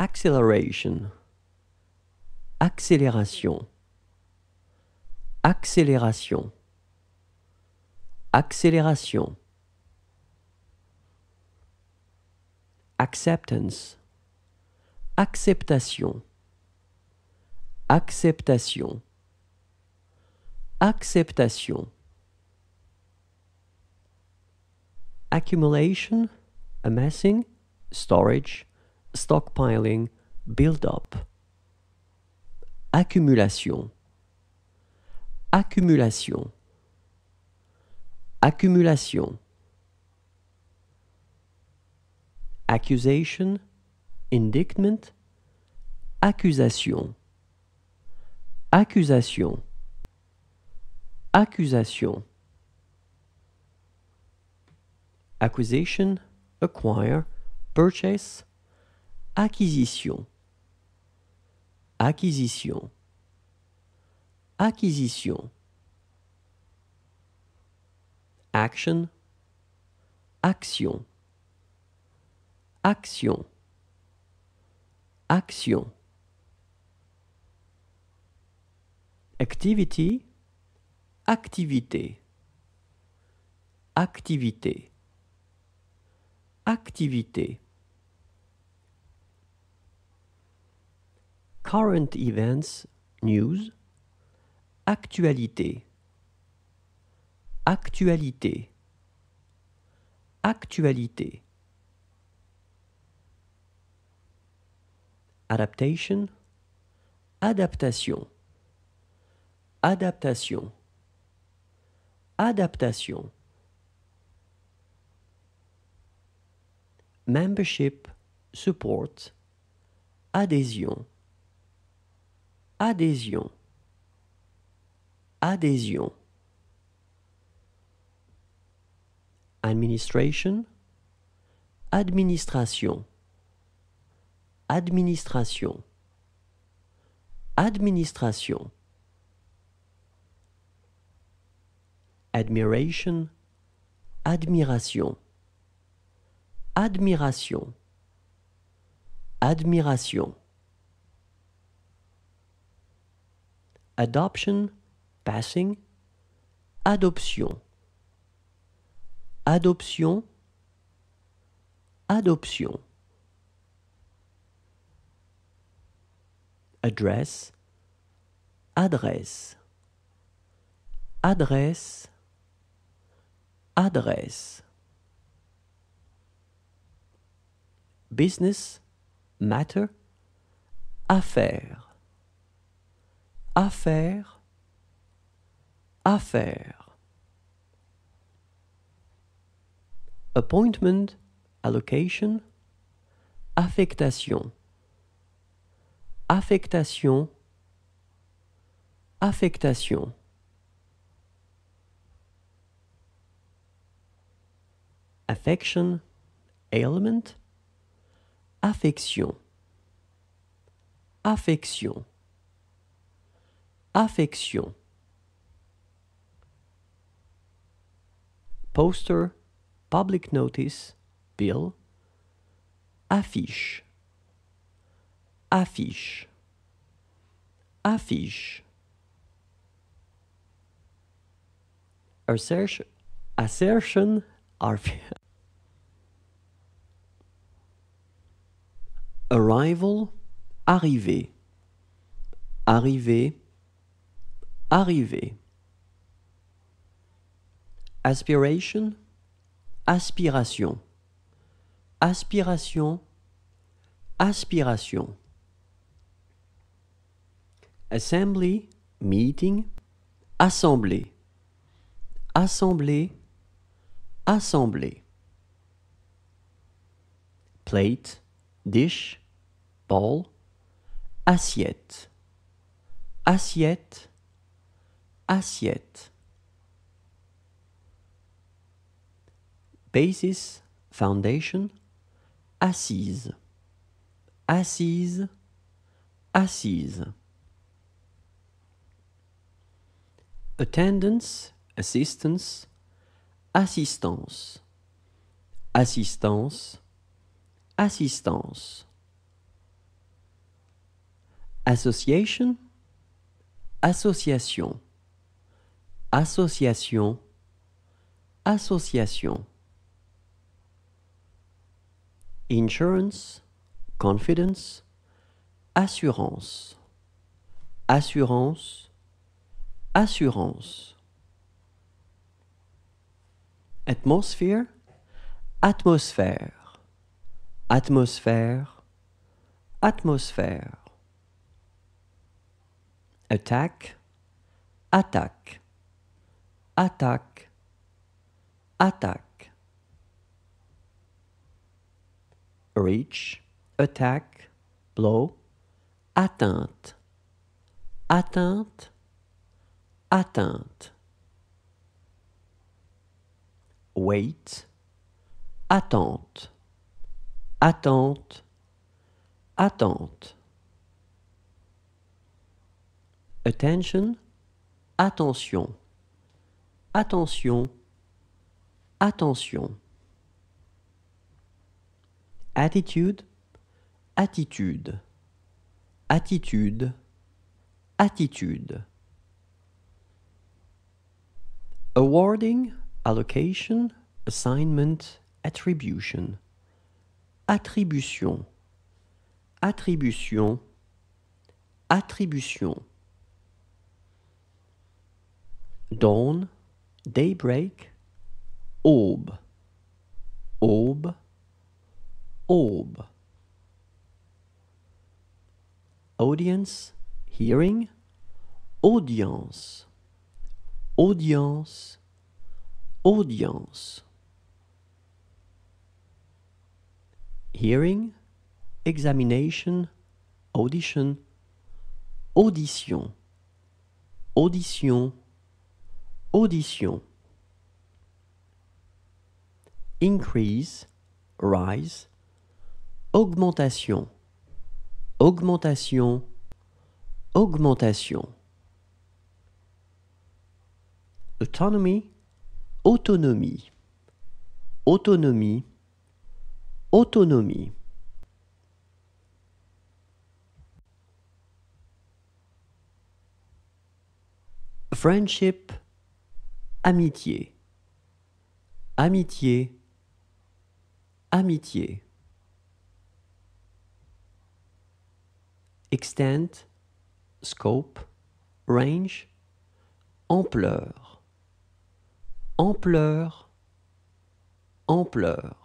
acceleration, accélération, accélération, accélération, acceptance, acceptation, acceptation, acceptation, accumulation, amassing, storage, stockpiling, build-up, accumulation, accumulation, accumulation, accusation, indictment, accusation, accusation, accusation, acquisition, acquire, purchase, acquisition, acquisition, acquisition, action, action, action, action, activity, activité, activité, activité, current events, news, actualité, actualité, actualité, adaptation, adaptation, adaptation, adaptation, membership, support, adhésion, adhésion, adhésion, administration, administration, administration, administration, admiration, admiration, admiration, admiration, adoption, passing, adoption, adoption, adoption, address, adresse, adresse, adresse, business, matter, affaire, affaire, affaire, appointment, allocation, affectation, affectation, affectation, affection, ailment, affection, affection, affection, poster, public notice, bill, affiche, affiche, affiche, assertion, assertion, arrival, arrivé, arrivé, arrivé, aspiration, aspiration, aspiration, aspiration, assembly, meeting, assemblée, assemblée, assemblée, plate, dish, bowl, assiette, assiette, assiette, basis, foundation, assise, assise, assise, attendance, assistance, assistance, assistance, assistance, Association, association, association, association. Insurance, confidence, assurance, assurance, assurance. Atmosphere, atmosphère, atmosphère, atmosphère. Attack, attaque, attaque, attaque. Reach, attack, blow, atteinte, atteinte, atteinte. Wait, attente, attente, attente. Attention, attention, attention, attention. Attitude, attitude, attitude, attitude. Awarding, allocation, assignment, attribution. Attribution, attribution, attribution. Dawn, daybreak, aube, aube, aube. Audience, hearing, audience, audience, audience. Hearing, examination, audition, audition, audition, audition. Increase, rise, augmentation, augmentation, augmentation. Autonomy, autonomie, autonomie, autonomie. Friendship, amitié, amitié, amitié. Extent, scope, range, ampleur, ampleur, ampleur.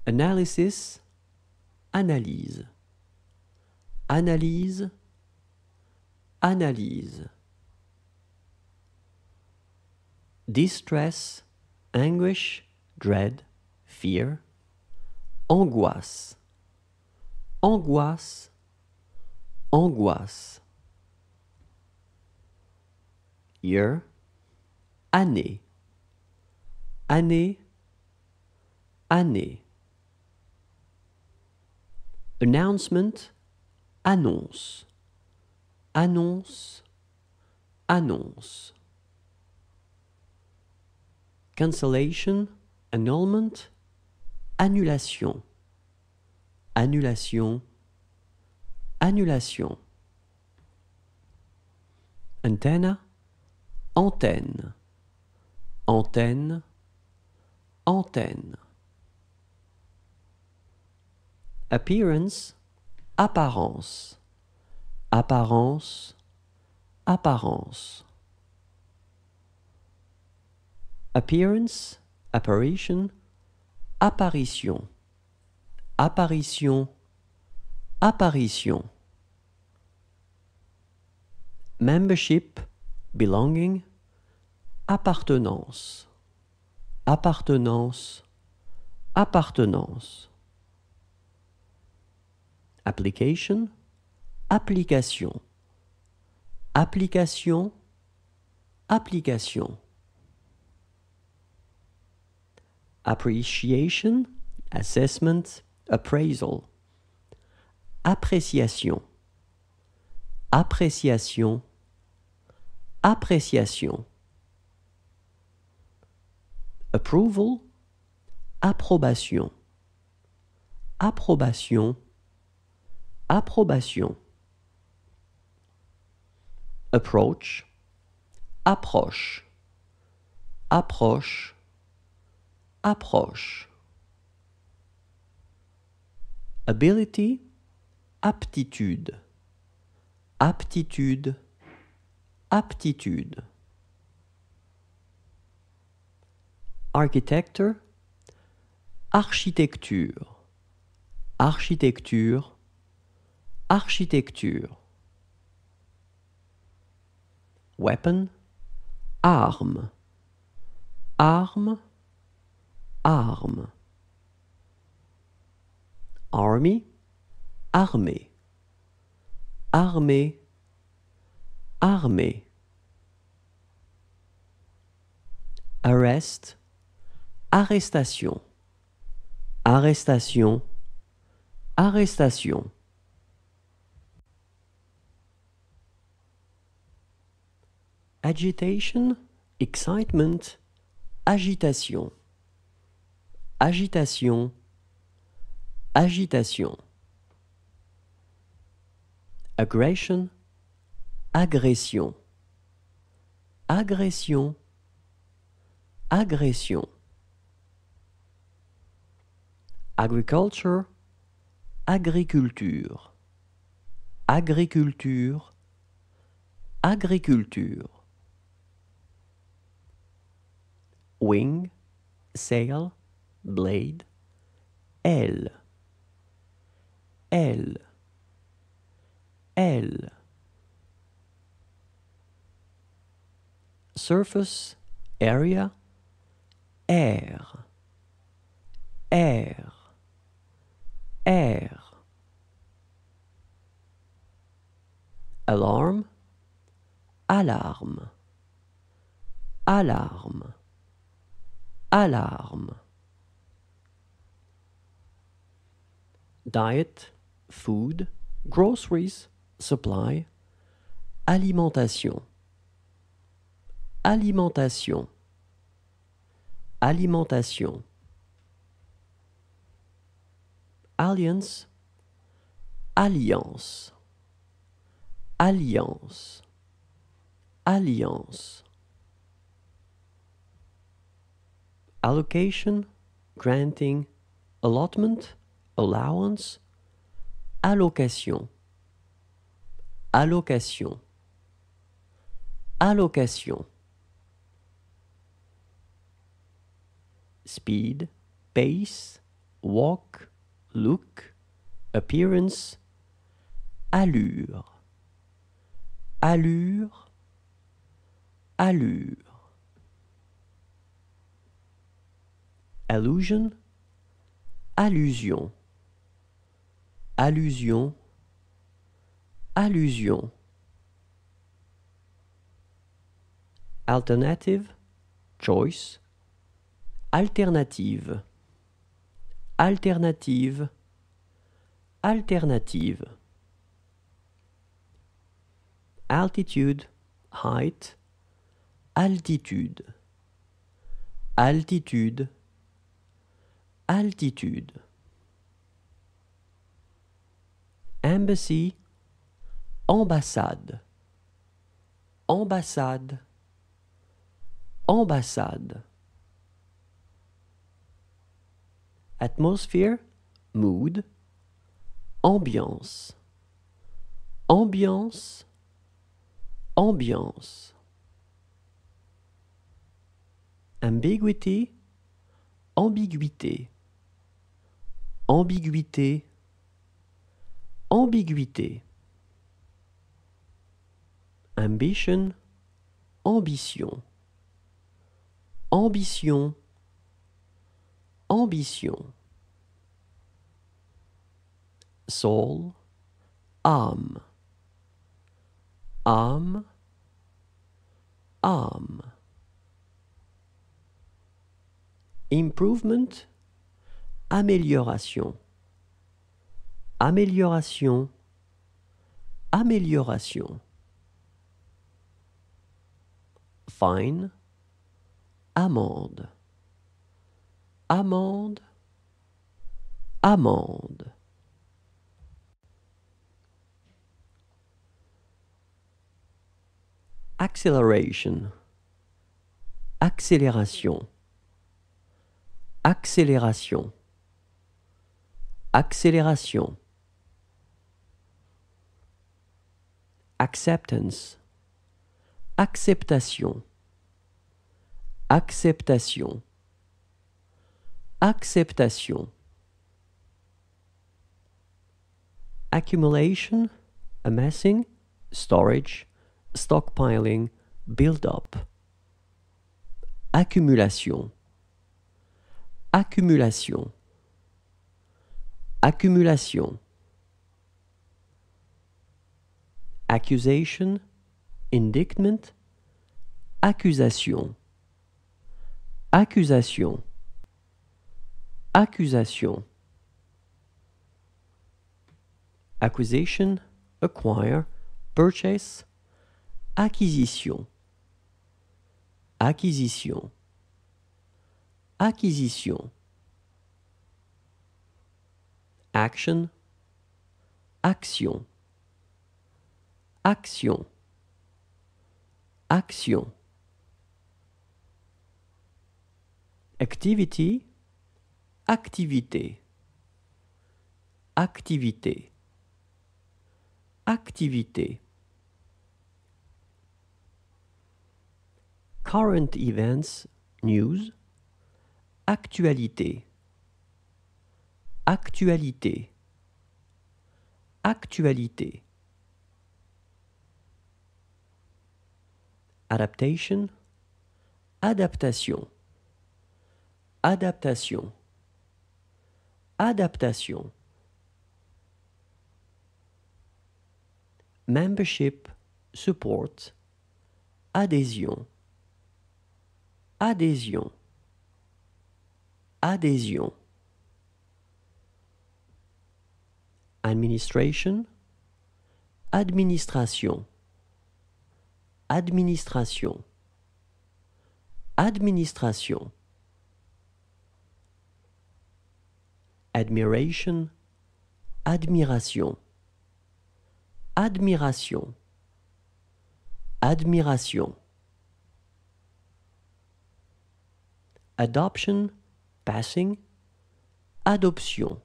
Analysis, analyse, analyse, analyse. Distress, anguish, dread, fear, angoisse, angoisse, angoisse. Year, année, année, année. Announcement, annonce, annonce, annonce. Cancellation, annulment, annulation, annulation, annulation. Antenna, antenne, antenne, antenne. Appearance, apparence, apparence, apparence. Appearance, apparition, apparition, apparition, apparition. Membership, belonging, appartenance, appartenance, appartenance. Application, application, application, application. Appreciation, assessment, appraisal. Appréciation, appréciation, appréciation. Approval, approbation, approbation, approbation. Approach, approche, approche, approche. Ability, aptitude, aptitude, aptitude. Architecture, architecture, architecture, architecture. Weapon, arme, arme, arme. Army, armée, armée, armée. Arrest, arrestation, arrestation, arrestation. Agitation, excitement, agitation, agitation, agitation. Aggression, agression, agression, agression. Agriculture, agriculture, agriculture, agriculture. Wing, sail, blade, aile, aile, aile. Surface, area, air, air, air. Alarm, alarme, alarme, alarme. Diet, food, groceries, supply, alimentation, alimentation, alimentation. Alliance, alliance, alliance, alliance. Allocation, granting, allotment, allowance, allocation, allocation, allocation. Speed, pace, walk, look, appearance, allure, allure, allure. Allusion, allusion, allusion, allusion. Alternative, choice, alternative, alternative, alternative. Altitude, height, altitude, altitude, altitude. Embassy, ambassade, ambassade, ambassade. Atmosphere, mood, ambiance, ambiance, ambiance. Ambiguïté, ambiguïté, ambiguïté, ambiguïté. Ambition, ambition, ambition, ambition. Soul, âme, âme, âme. Improvement, amélioration, amélioration, amélioration. Fine, amende, amende, amende. acceleration, accélération, accélération, accélération, acceptance, acceptation, acceptation, acceptation, accumulation, amassing, storage, stockpiling, build-up, accumulation, accumulation, accumulation, accusation, indictment, accusation, accusation, accusation, acquisition, acquire, purchase, acquisition, acquisition, acquisition, action, action, action, action, activity, activité, activité, activité, current events, news, actualité, actualité, actualité, adaptation, adaptation, adaptation, adaptation, membership, support, adhésion, adhésion, adhésion, administration, administration, administration, administration, admiration, admiration, admiration, admiration, adoption, passing, adoption,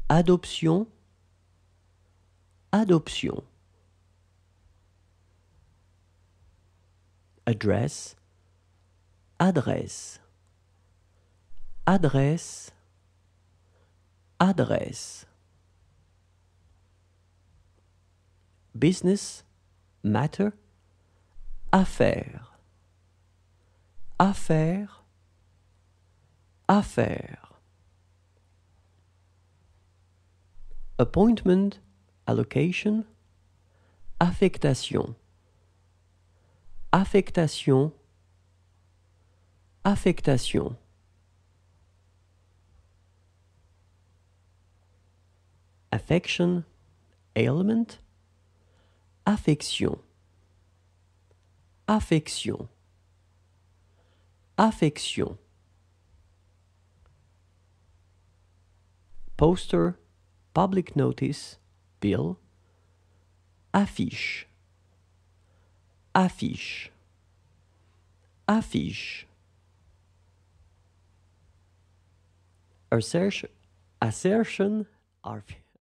adoption, adoption, address, adresse, adresse, adresse, business, matter, affaire, affaire, affaire, appointment, allocation, affectation, affectation, affectation, affection, ailment, affection, affection, affection, poster, public notice, bill, affiche, affiche, affiche, assertion, assertion,